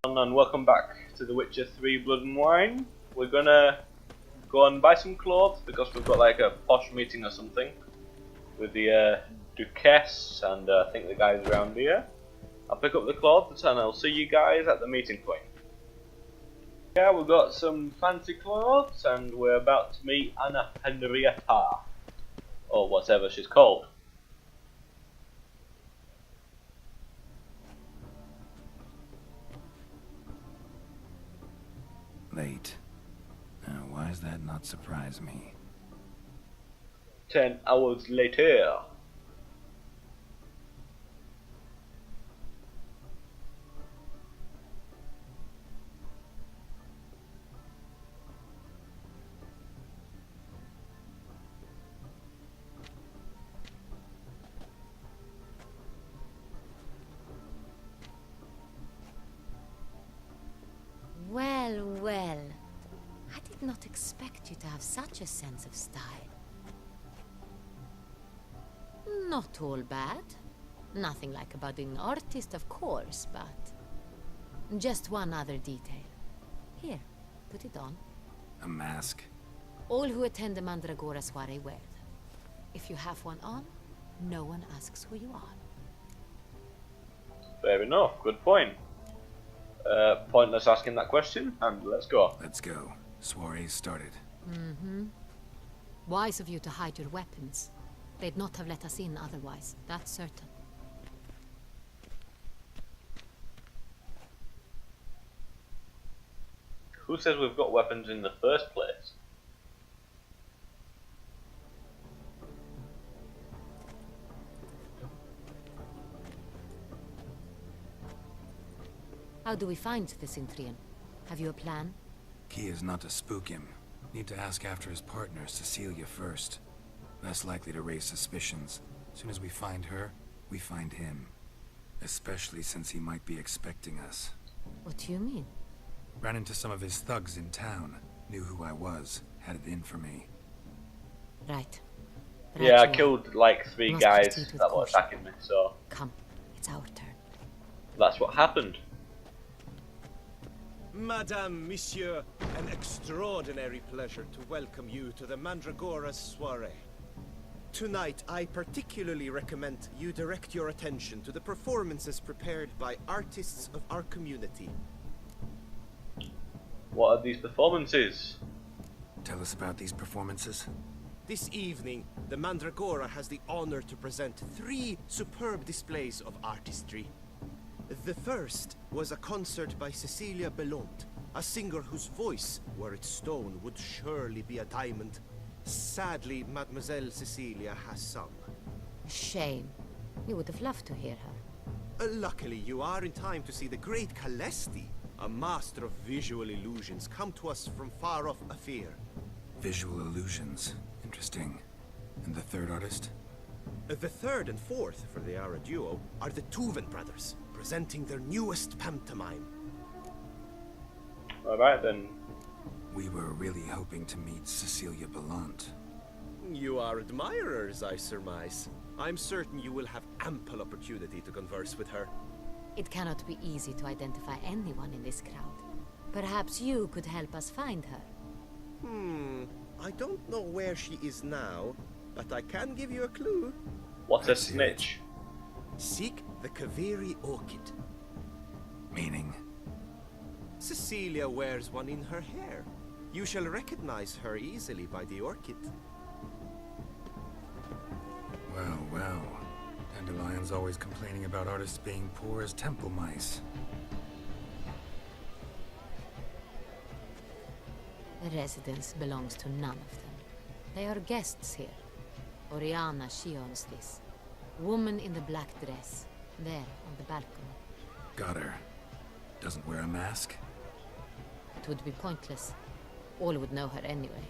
And welcome back to The Witcher 3 Blood and Wine. We're gonna go and buy some clothes because we've got like a posh meeting or something with the Duchess and I think the guys around here. I'll pick up the clothes and I'll see you guys at the meeting point. Yeah, we've got some fancy clothes and we're about to meet Anna Henrietta, or whatever she's called. Late. Why does that not surprise me? 10 hours later. Well, well. I did not expect you to have such a sense of style. Not all bad. Nothing like a budding artist, of course, but... just one other detail. Here, put it on. A mask? All who attend the Mandragora soiree wear them. If you have one on, no one asks who you are. Fair enough, good point. Pointless asking that question, and let's go. Let's go. Soiree's started. Wise of you to hide your weapons. They'd not have let us in otherwise, that's certain. Who says we've got weapons in the first place? How do we find the Cintrian? Have you a plan? Key is not to spook him. Need to ask after his partner, Cecilia, first. Less likely to raise suspicions. As soon as we find her, we find him. Especially since he might be expecting us. What do you mean? Ran into some of his thugs in town. Knew who I was. Had it in for me. Right. Yeah, I killed like 3 Must guys proceed with that were caution. attacking me, so Come, it's our turn. that's what happened. Madame, Monsieur, an extraordinary pleasure to welcome you to the Mandragora's soiree. Tonight, I particularly recommend you direct your attention to the performances prepared by artists of our community. What are these performances? Tell us about these performances. This evening, the Mandragora has the honor to present 3 superb displays of artistry. The first was a concert by Cecilia Belont, a singer whose voice, were it stone, would surely be a diamond. Sadly, Mademoiselle Cecilia has sung. Shame. You would have loved to hear her. Luckily, you are in time to see the great Calesti, a master of visual illusions, come to us from far off Afir. Visual illusions. Interesting. And the third artist? The third and fourth, for they are a duo, are the Tuven brothers, presenting their newest pantomime. Alright then. We were really hoping to meet Cecilia Bellant. You are admirers, I surmise. I'm certain you will have ample opportunity to converse with her. It cannot be easy to identify anyone in this crowd. Perhaps you could help us find her. I don't know where she is now, but I can give you a clue. What's a Let's hear it. snitch? Seek the Kaveri orchid. Meaning? Cecilia wears one in her hair. You shall recognize her easily by the orchid. Well, well. Dandelion's always complaining about artists being poor as temple mice. The residence belongs to none of them. They are guests here. Oriana, she owns this. Woman in the black dress. There, on the balcony. Got her. Doesn't wear a mask? It would be pointless. All would know her anyway.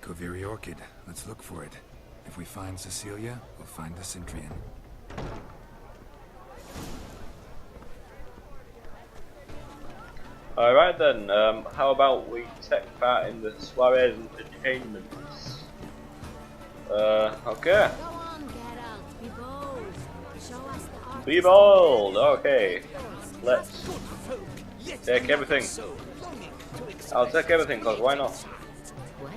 Kaveri Orchid. Let's look for it. If we find Cecilia, we'll find the Cintrian. Alright then, how about we take part in the soiree's entertainments? Okay. Go on, Geralt. Be bold. Show us the art. Be bold! Okay. Let's Good folk, Take everything. I'll take everything, cause why not? Well,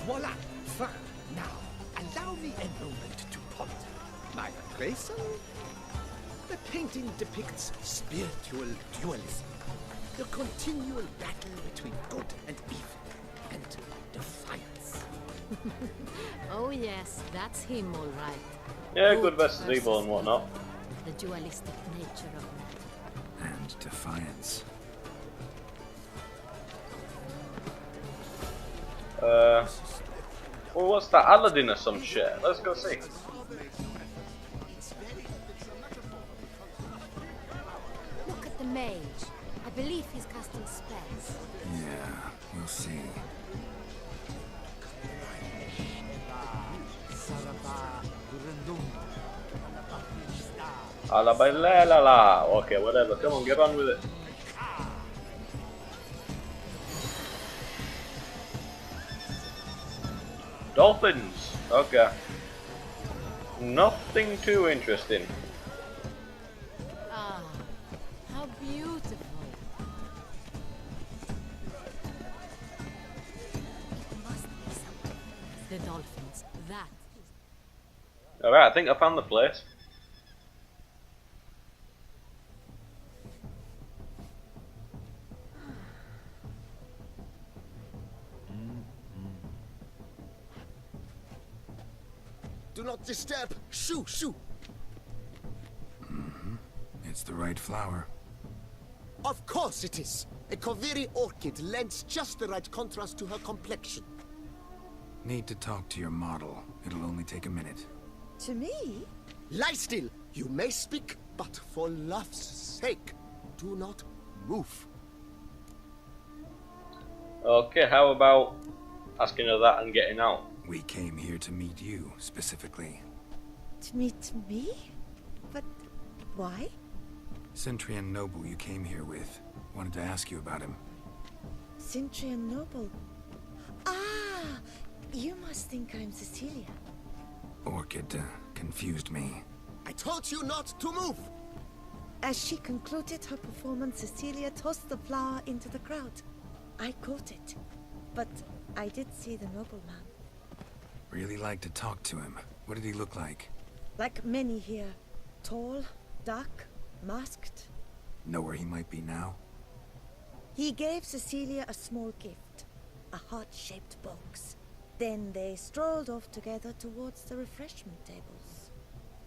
Voila! Fine. Now, allow me a moment to ponder. My appraisal? The painting depicts spiritual dualism. The continual battle between good and evil, and defiance. oh yes, that's him all right. Yeah, good versus evil and whatnot. The dualistic nature of man. And defiance. Well, what's that? Aladdin or some shit? Let's go see. Look at the mage. I believe he's casting spells. Yeah, we'll see. Alabaila. Okay, whatever. Come on, get on with it. Dolphins. Okay. Nothing too interesting. Ah, how beautiful. It must be something. The dolphins. That. Alright, I think I found the place. Do not disturb. Shoo, shoo. It's the right flower. Of course it is. A Koviri orchid lends just the right contrast to her complexion. Need to talk to your model. It'll only take a minute. To me? Lie still. You may speak, but for love's sake, do not move. Okay, how about asking her that and getting out? We came here to meet you, specifically. To meet me? But why? Centrian noble you came here with. Wanted to ask you about him. Centrian noble. Ah! You must think I'm Cecilia. Orchid confused me. I told you not to move. As she concluded her performance, Cecilia tossed the flower into the crowd. I caught it. But I did see the nobleman. Really like to talk to him. What did he look like? Like many here. Tall, dark, masked. Know where he might be now? He gave Cecilia a small gift. A heart-shaped box. Then they strolled off together towards the refreshment tables.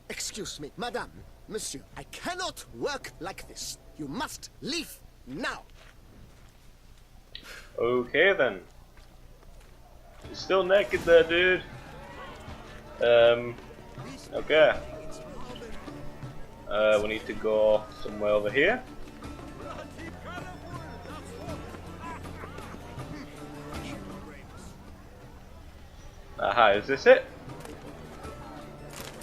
Excuse me, madame, monsieur. I cannot work like this. You must leave now. Okay then. You're still naked there, dude. Okay. We need to go somewhere over here. Aha, is this it?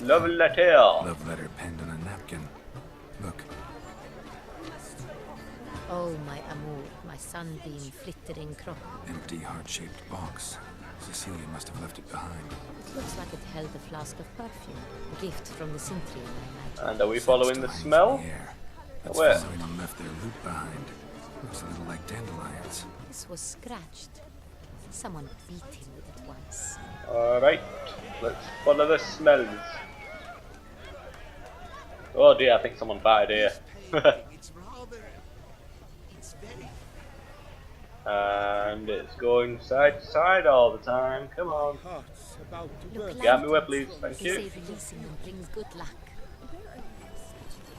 Love letter. Love letter penned on a napkin. Look, Oh, my amour, my sunbeam flittering crop. empty heart-shaped box. Cecilia must have left it behind. It looks like it held a flask of perfume. A gift from the Cintrian, I imagine. And are we following the smell? That's Where? for someone left their loot behind. Looks a little like dandelions. This was scratched. Someone beat him with it once. Alright, let's follow the smells. Oh dear, I think someone died here. And it's going side to side all the time. Come on. Hearts about to Look, burst. Get me where, please. lanterns. Thank They you. say releasing them brings good luck.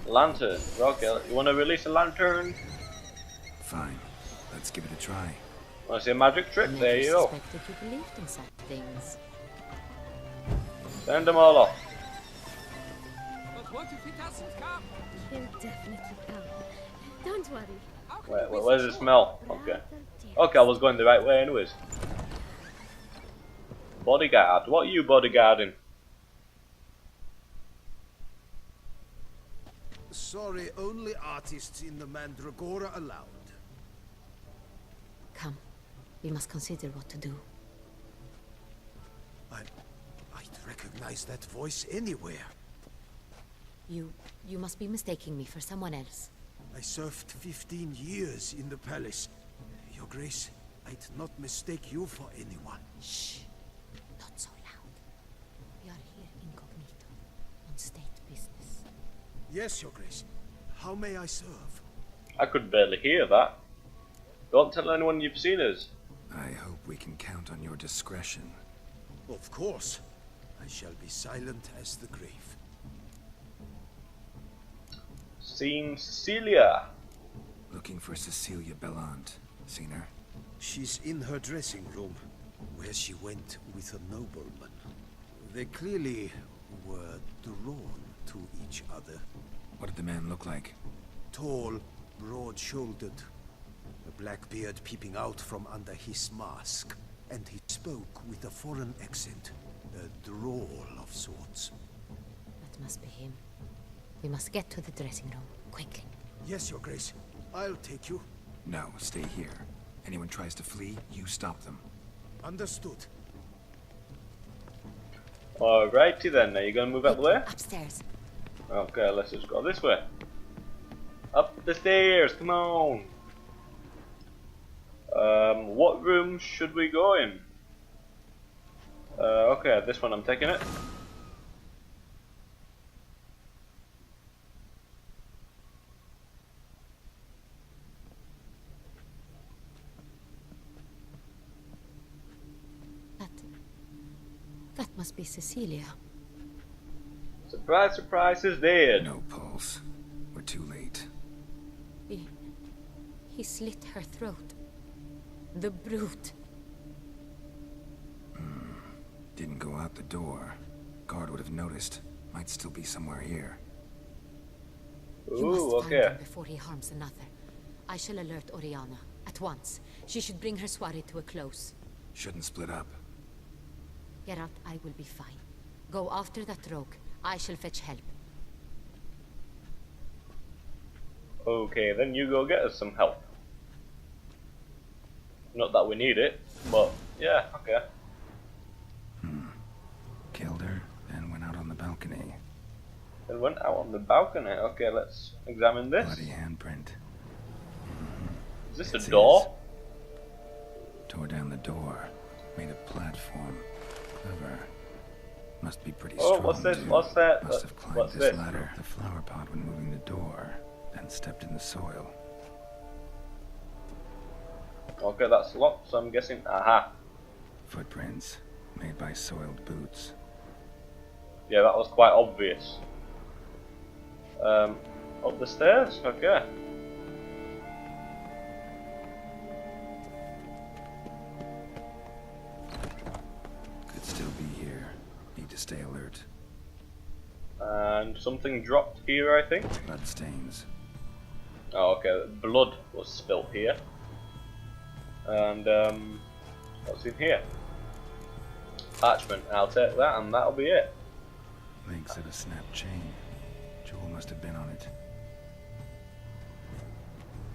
Lantern. Okay, you want to release a lantern? Fine, let's give it a try. Want to see a magic trick? Never There you go. suspected you believed in such things. Send them all off. He'll definitely come. Don't worry. Where's the smell? Okay. Okay, I was going the right way anyways. Bodyguard. What are you bodyguarding? Sorry, only artists in the Mandragora allowed. Come, we must consider what to do. I'd recognize that voice anywhere. You must be mistaking me for someone else. I served 15 years in the palace. Your Grace, I'd not mistake you for anyone. Shh. Not so loud. We are here incognito, on state business. Yes, Your Grace. How may I serve? I could barely hear that. Don't tell anyone you've seen us. I hope we can count on your discretion. Of course. I shall be silent as the grave. Seen Cecilia. Looking for Cecilia Bellant. Seen her? She's in her dressing room, where she went with a nobleman. They clearly were drawn to each other. What did the man look like? Tall, broad-shouldered, a black beard peeping out from under his mask, and he spoke with a foreign accent, a drawl of sorts. That must be him. We must get to the dressing room, quickly. Yes, Your Grace. I'll take you. No, stay here. Anyone tries to flee, you stop them. Understood. Alrighty then, are you gonna move out the way? Upstairs. Okay, let's just go this way. Up the stairs, come on! What room should we go in? Okay, this one I'm taking it. That must be Cecilia. Surprise, surprise, is dead. No pulse. We're too late. He slit her throat. The brute. Didn't go out the door. Guard would have noticed. Might still be somewhere here. You must Ooh, find okay. him before he harms another. I shall alert Oriana. At once. She should bring her soiree to a close. Shouldn't split up. Geralt, I will be fine. Go after that rogue. I shall fetch help. Okay, then you go get us some help. Not that we need it, but yeah, okay. Killed her, then went out on the balcony. Then went out on the balcony. Okay, let's examine this. Bloody handprint. Is this It's a door? his. Tore down the door. Made a platform. Clever. Must be pretty Oh, strong, what's this? too. What's that? Must have climbed What's this this? ladder. The flower pot when moving the door. Then stepped in the soil. Okay, that's locked, so I'm guessing. Aha. Footprints. Made by soiled boots. Yeah, that was quite obvious. Up the stairs? Okay. Could still be here. Need to stay alert. And something dropped here, I think. Blood stains. Oh, okay. Blood was spilt here. And, what's in here? Parchment. I'll take that, and that'll be it. Links of a snapped chain. Jewel must have been on it.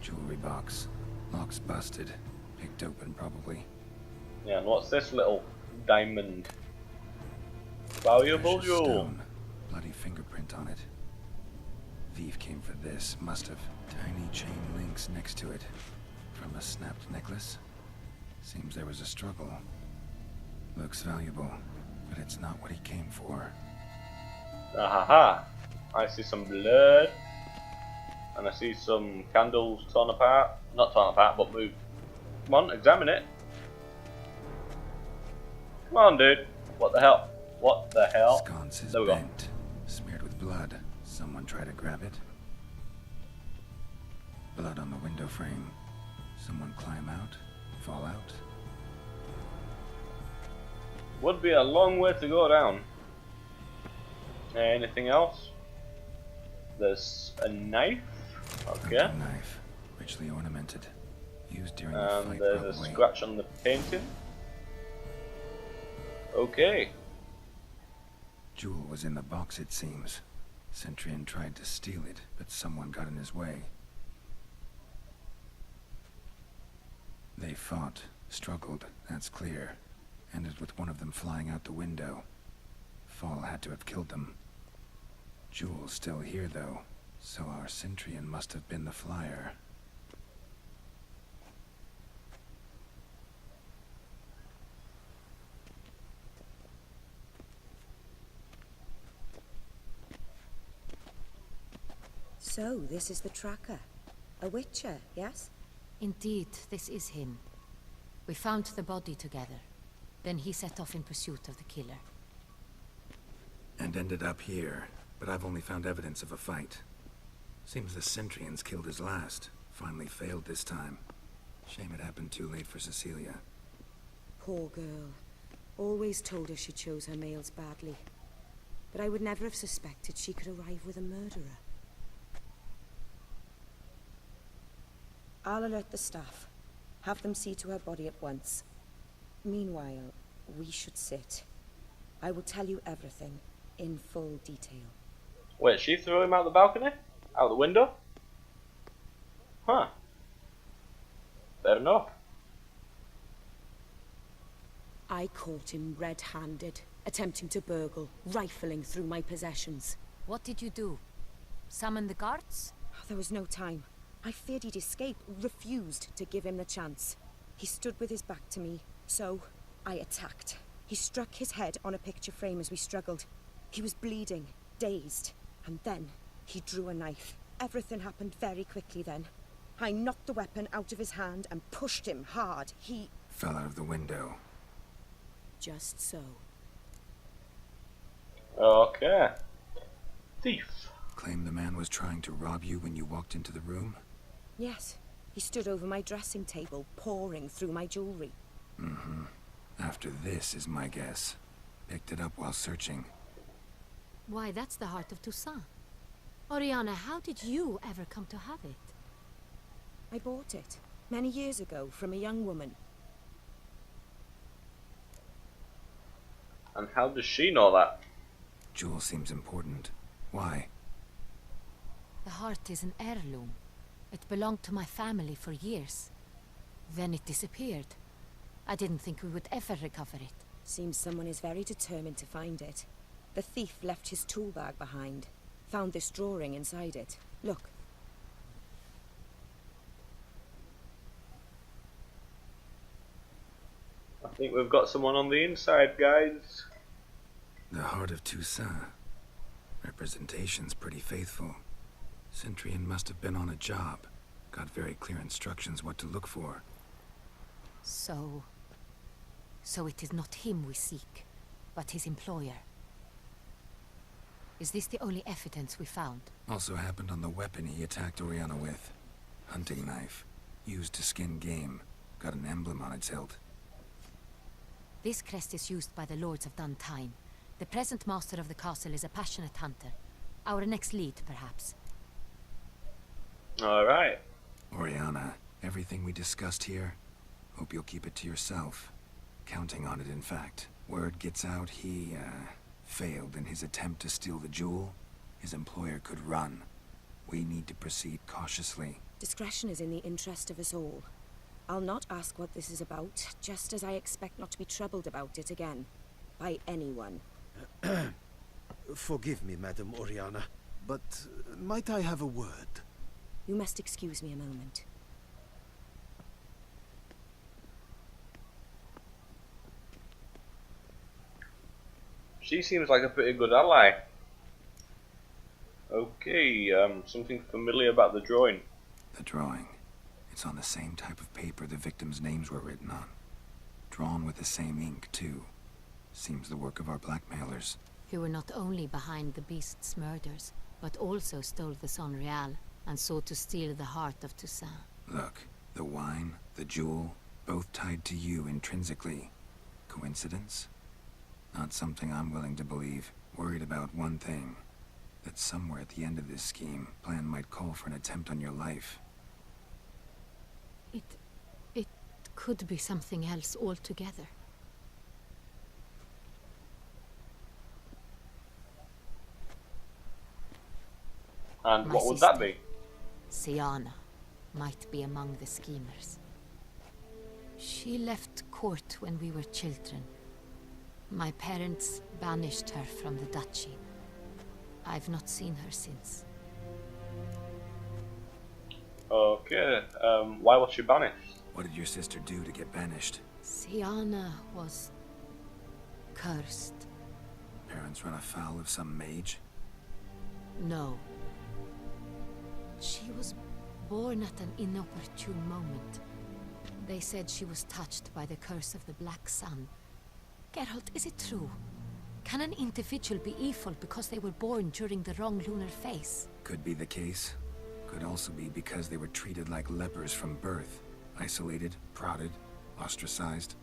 Jewelry box. Lock's busted. Picked open, probably. Yeah, and what's this little diamond? Valuable Precious jewel. stone. Bloody fingerprint on it. Thief came for this. Must have. Tiny chain links next to it. From a snapped necklace. Seems there was a struggle. Looks valuable, but it's not what he came for. Ahaha. I see some blood. And I see some candles torn apart. Not torn apart, but moved. Come on, examine it. Come on, dude. What the hell? What the hell? Sconce is There we go. bent. Smeared with blood. Someone try to grab it. Blood on the window frame. Someone climb out? Fall out? Would be a long way to go down. Anything else? There's a knife. Okay. A knife. Richly ornamented. Used during the And fight, there's probably. a scratch on the painting. Okay. Jewel was in the box, it seems. Centurion tried to steal it, but someone got in his way. They fought, struggled, that's clear. Ended with one of them flying out the window. Fall had to have killed them. Jewel's still here, though. So our Centurion must have been the flyer. So, this is the tracker. A witcher, yes? Indeed, this is him. We found the body together. Then he set off in pursuit of the killer. And ended up here, but I've only found evidence of a fight. Seems the Centurions killed his last. Finally failed this time. Shame it happened too late for Cecilia. Poor girl. Always told her she chose her males badly. But I would never have suspected she could arrive with a murderer. I'll alert the staff. Have them see to her body at once. Meanwhile, we should sit. I will tell you everything, in full detail. Wait, she threw him out the balcony? Out the window? Huh. Fair enough. I caught him red-handed, attempting to burgle, rifling through my possessions. What did you do? Summon the guards? There was no time. I feared he'd escape, refused to give him the chance. He stood with his back to me, so I attacked. He struck his head on a picture frame as we struggled. He was bleeding, dazed, and then he drew a knife. Everything happened very quickly then. I knocked the weapon out of his hand and pushed him hard. He Fell out of the window. just so. Okay. Thief. Claimed the man was trying to rob you when you walked into the room? Yes, he stood over my dressing table, pouring through my jewelry. Mm-hmm. After this is my guess. Picked it up while searching. Why, that's the heart of Toussaint. Oriana, how did you ever come to have it? I bought it, many years ago, from a young woman. And how does she know that? Jewel seems important. Why? The heart is an heirloom. It belonged to my family for years. Then it disappeared. I didn't think we would ever recover it. Seems someone is very determined to find it. The thief left his tool bag behind. Found this drawing inside it. Look. I think we've got someone on the inside, guys. The heart of Toussaint. Representation's pretty faithful. Centurion must have been on a job. Got very clear instructions what to look for. So it is not him we seek, but his employer. Is this the only evidence we found? Also happened on the weapon he attacked Oriana with. Hunting knife. Used to skin game. Got an emblem on its hilt. This crest is used by the Lords of Duntine. The present master of the castle is a passionate hunter. Our next lead, perhaps. Alright. Oriana, everything we discussed here, hope you'll keep it to yourself. Counting on it, in fact. Word gets out he, failed in his attempt to steal the jewel. His employer could run. We need to proceed cautiously. Discretion is in the interest of us all. I'll not ask what this is about, just as I expect not to be troubled about it again. By anyone. Forgive me, Madam Oriana, but might I have a word? You must excuse me a moment. She seems like a pretty good ally. Okay, something familiar about the drawing. The drawing. It's on the same type of paper the victims' names were written on. Drawn with the same ink, too. Seems the work of our blackmailers. Who were not only behind the beast's murders, but also stole the Son Real and sought to steal the heart of Toussaint. Look, the wine, the jewel, both tied to you intrinsically. Coincidence? Not something I'm willing to believe. Worried about one thing. That somewhere at the end of this scheme, plan might call for an attempt on your life. It could be something else altogether. And My what would that sister, be? Siana, might be among the schemers. She left court when we were children. My parents banished her from the duchy. I've not seen her since. Okay. Why was she banished? What did your sister do to get banished? Siana was cursed. Parents run afoul of some mage? No. She was born at an inopportune moment. They said she was touched by the curse of the Black Sun. Geralt, is it true? Can an individual be evil because they were born during the wrong lunar phase? Could be the case. Could also be because they were treated like lepers from birth. Isolated, prodded, ostracized.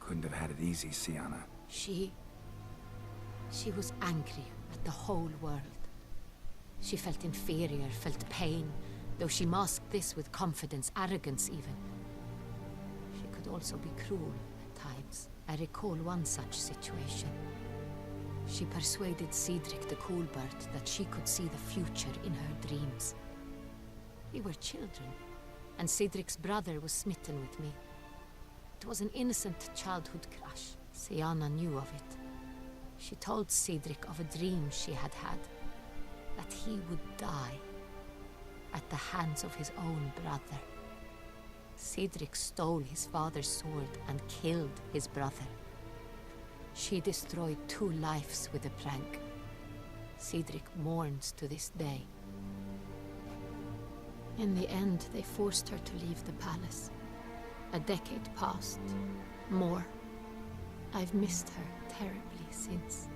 Couldn't have had it easy, Siana. She was angry at the whole world. She felt inferior, felt pain, though she masked this with confidence, arrogance even. She could also be cruel at times. I recall one such situation. She persuaded Cedric the Coolbird that she could see the future in her dreams. We were children, and Cedric's brother was smitten with me. It was an innocent childhood crush. Siana knew of it. She told Cedric of a dream she had had, that he would die at the hands of his own brother. Cedric stole his father's sword and killed his brother. She destroyed 2 lives with a prank. Cedric mourns to this day. In the end, they forced her to leave the palace. A decade passed. More. I've missed her terribly since.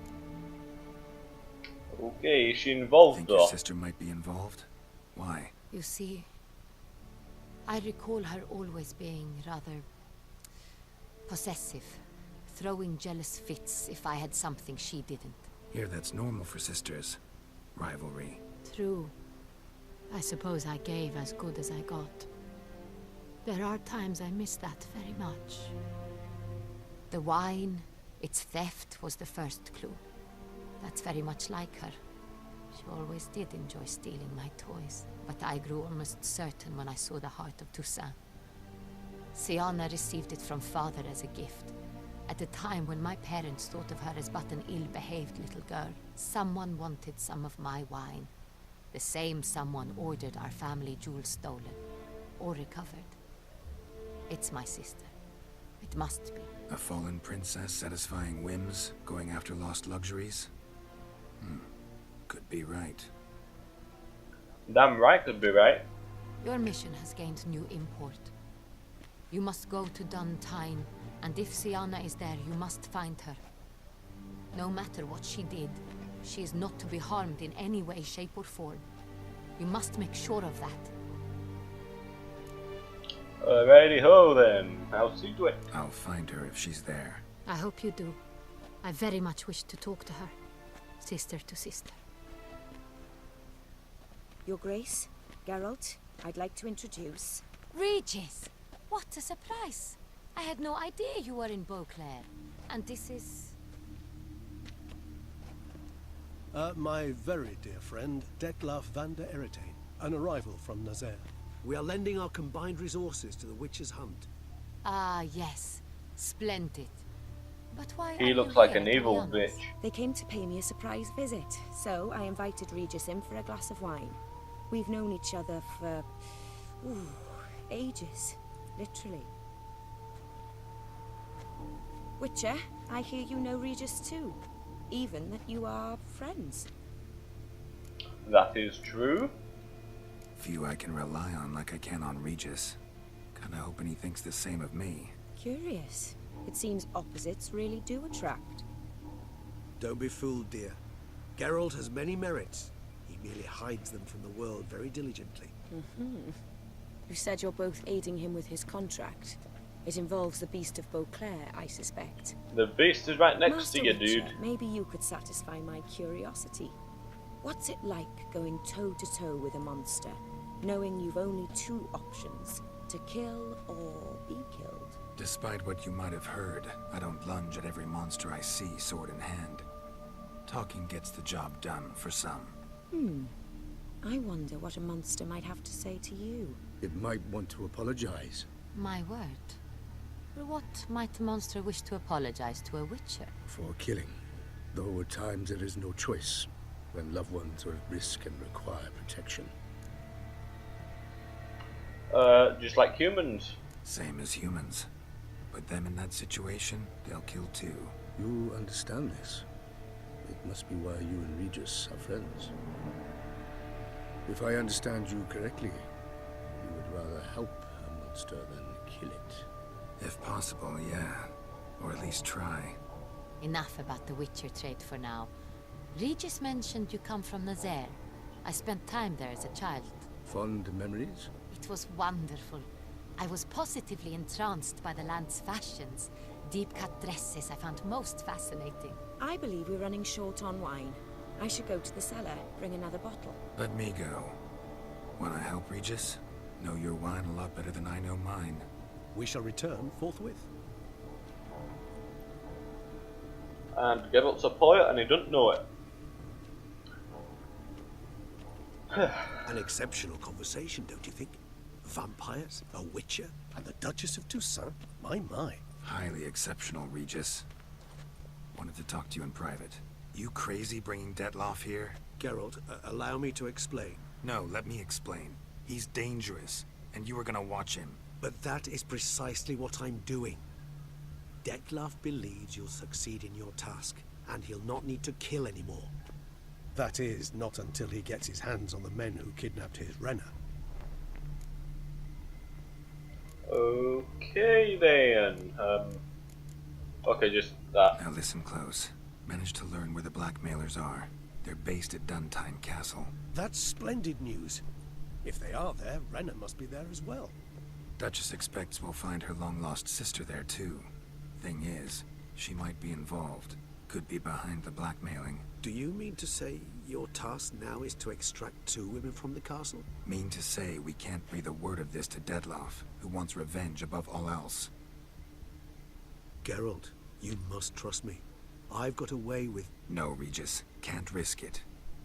Okay, is she involved Think though? your sister might be involved? Why? You see, I recall her always being rather possessive, throwing jealous fits if I had something she didn't. Here, that's normal for sisters. Rivalry. True. I suppose I gave as good as I got. There are times I miss that very much. The wine, its theft was the first clue. That's very much like her. She always did enjoy stealing my toys, but I grew almost certain when I saw the heart of Toussaint. Siana received it from father as a gift. At a time when my parents thought of her as but an ill-behaved little girl, someone wanted some of my wine. The same someone ordered our family jewels stolen, or recovered. It's my sister. It must be. A fallen princess satisfying whims, going after lost luxuries? Could be right. Damn right, could be right. Your mission has gained new import. You must go to Duntine, and if Siana is there, you must find her. No matter what she did, she is not to be harmed in any way, shape or form. You must make sure of that. Alrighty ho then, I'll see to it. I'll find her if she's there. I hope you do. I very much wish to talk to her. Sister to sister. Your Grace, Geralt, I'd like to introduce... Regis! What a surprise! I had no idea you were in Beauclair. And this is... My very dear friend, Detlaf van der Eretain, an arrival from Nazaire. We are lending our combined resources to the Witch's Hunt. Ah, yes. Splendid. But why He are looks you like here, an to evil be honest? bitch. They came to pay me a surprise visit, so I invited Regis in for a glass of wine. We've known each other for... ages. Literally. Witcher, I hear you know Regis too. Even that you are friends. That is true. Few I can rely on like I can on Regis. Kinda hoping he thinks the same of me. Curious. It seems opposites really do attract. Don't be fooled, dear. Geralt has many merits. He merely hides them from the world very diligently. You said you're both aiding him with his contract. It involves the Beast of Beauclair, I suspect. The beast is right next Master to you, Witcher, dude. maybe you could satisfy my curiosity. What's it like going toe-to-toe with a monster, knowing you've only 2 options, to kill or be killed? Despite what you might have heard, I don't lunge at every monster I see sword in hand. Talking gets the job done for some. I wonder what a monster might have to say to you. It might want to apologize. My word. For what might a monster wish to apologize to a witcher? For killing. Though at times there is no choice, when loved ones are at risk and require protection. Just like humans. Same as humans. Put them in that situation, they'll kill too. You understand this? It must be why you and Regis are friends. If I understand you correctly, you would rather help a monster than kill it. If possible, yeah. Or at least try. Enough about the Witcher trade for now. Regis mentioned you come from Nazaire. I spent time there as a child. Fond memories? It was wonderful. I was positively entranced by the land's fashions. Deep-cut dresses I found most fascinating. I believe we're running short on wine. I should go to the cellar, bring another bottle. Let me go. Wanna help, Regis? Know your wine a lot better than I know mine. We shall return forthwith. And Geralt's a poet and he doesn't know it. An exceptional conversation, don't you think? Vampires, a witcher, And the Duchess of Toussaint? My. Highly exceptional, Regis. Wanted to talk to you in private. You crazy bringing Dettlaff here? Geralt, allow me to explain. No, let me explain. He's dangerous, and you were gonna watch him. But that is precisely what I'm doing. Dettlaff believes you'll succeed in your task, and he'll not need to kill anymore. That is, not until he gets his hands on the men who kidnapped his Renner. Okay then. Okay, just that. Now listen close. Managed to learn where the blackmailers are. They're based at Duntine Castle. That's splendid news. If they are there, Renner must be there as well. Duchess expects we'll find her long-lost sister there too. Thing is, she might be involved. Could be behind the blackmailing. Do you mean to say your task now is to extract 2 women from the castle? Mean to say we can't breathe a word of this to Dettlaff, who wants revenge above all else. Geralt, you must trust me. I've got a way with... No, Regis. Can't risk it.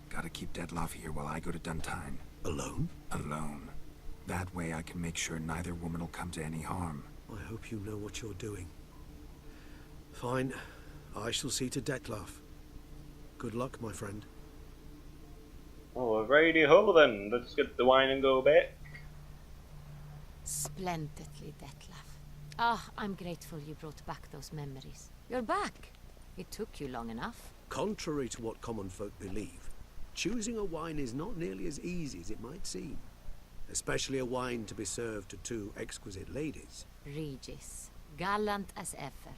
Gotta keep Dettlaff here while I go to Duntine. Alone? Alone. That way I can make sure neither woman will come to any harm. I hope you know what you're doing. Fine. I shall see to Dettlaff. Good luck, my friend. Oh, righty ho then. Let's get the wine and go back. Splendidly, Dettlaff. Ah, I'm grateful you brought back those memories. You're back. It took you long enough. Contrary to what common folk believe, choosing a wine is not nearly as easy as it might seem. Especially a wine to be served to 2 exquisite ladies. Regis, gallant as ever.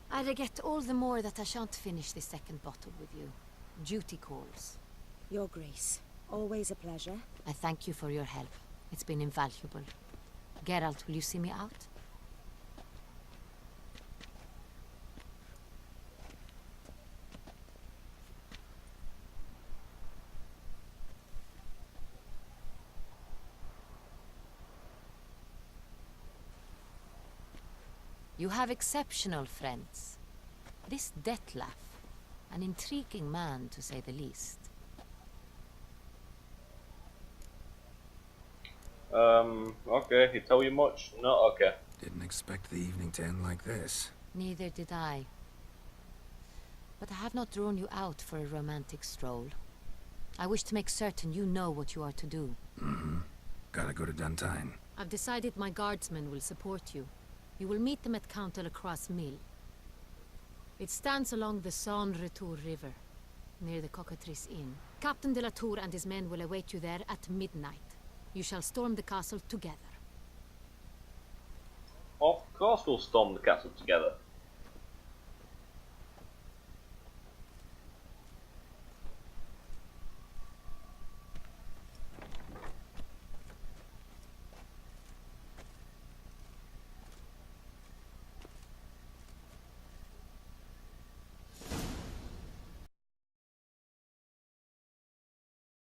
I regret all the more that I shan't finish this second bottle with you. Duty calls. Your Grace, always a pleasure. I thank you for your help. It's been invaluable. Geralt, will you see me out? You have exceptional friends. This Dettlaff, an intriguing man to say the least. Okay, he tell you much? No, okay. Didn't expect the evening to end like this. Neither did I. But I have not drawn you out for a romantic stroll. I wish to make certain you know what you are to do. Mm-hmm. Gotta go to Duntine. I've decided my guardsmen will support you. You will meet them at Count Delacroix' mill. It stands along the Saône-Retour River, near the Cockatrice Inn. Captain de la Tour and his men will await you there at midnight. You shall storm the castle together. Of course we'll storm the castle together.